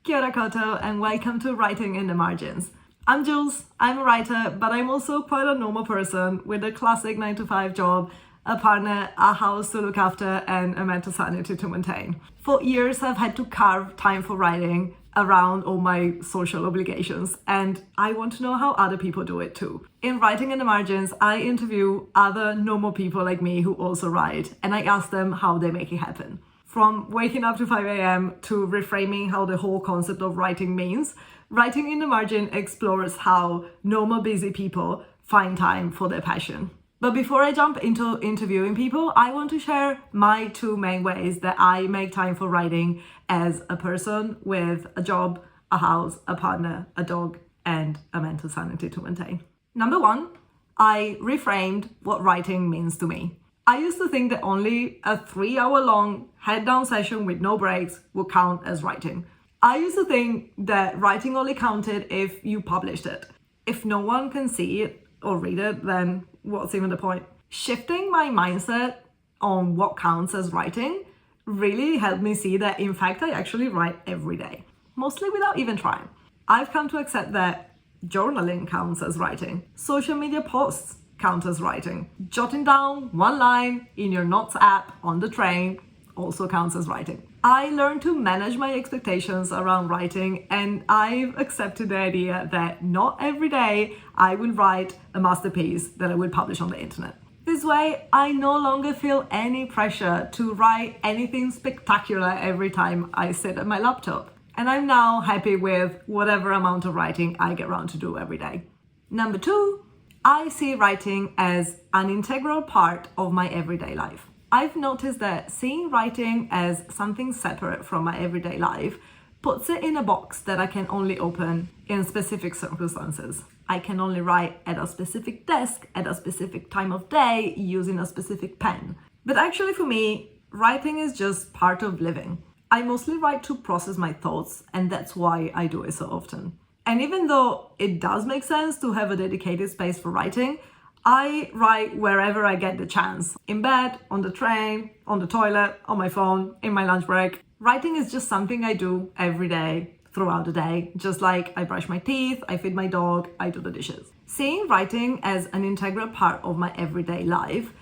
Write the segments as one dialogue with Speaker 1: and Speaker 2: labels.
Speaker 1: Kia ora koutou and welcome to Writing in the Margins. I'm Jules, I'm a writer, but I'm also quite a normal person with a classic 9-to-5 job, a partner, a house to look after, and a mental sanity to maintain. For years, I've had to carve time for writing around all my social obligations, and I want to know how other people do it too. In Writing in the Margins, I interview other normal people like me who also write, and I ask them how they make it happen. From waking up to 5 a.m. to reframing how the whole concept of writing means, Writing in the Margin explores how normal busy people find time for their passion. But before I jump into interviewing people, I want to share my two main ways that I make time for writing as a person with a job, a house, a partner, a dog, and a mental sanity to maintain. Number one, I reframed what writing means to me. I used to think that only a 3-hour-long head-down session with no breaks would count as writing. I used to think that writing only counted if you published it. If no one can see it or read it, then what's even the point? Shifting my mindset on what counts as writing really helped me see that, in fact, I actually write every day, mostly without even trying. I've come to accept that journaling counts as writing. Social media posts count as writing. Jotting down one line in your notes app on the train also counts as writing. I learned to manage my expectations around writing, and I've accepted the idea that not every day I will write a masterpiece that I will publish on the internet. This way, I no longer feel any pressure to write anything spectacular every time I sit at my laptop. And I'm now happy with whatever amount of writing I get around to do every day. Number two, I see writing as an integral part of my everyday life. I've noticed that seeing writing as something separate from my everyday life puts it in a box that I can only open in specific circumstances. I can only write at a specific desk, at a specific time of day, using a specific pen. But actually for me, writing is just part of living. I mostly write to process my thoughts, and that's why I do it so often. And even though it does make sense to have a dedicated space for writing, I write wherever I get the chance. In bed, on the train, on the toilet, on my phone, in my lunch break. Writing is just something I do every day, throughout the day. Just like I brush my teeth, I feed my dog, I do the dishes. Seeing writing as an integral part of my everyday life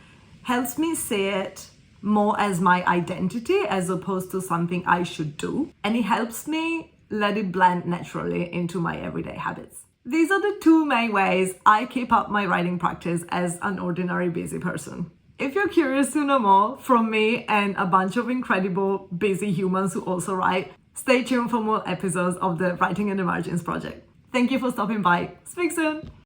Speaker 1: helps me see it more as my identity as opposed to something I should do. And it helps me let it blend naturally into my everyday habits. These are the two main ways I keep up my writing practice as an ordinary busy person. If you're curious to know more from me and a bunch of incredible busy humans who also write, stay tuned for more episodes of the Writing in the Margins project. Thank you for stopping by. Speak soon!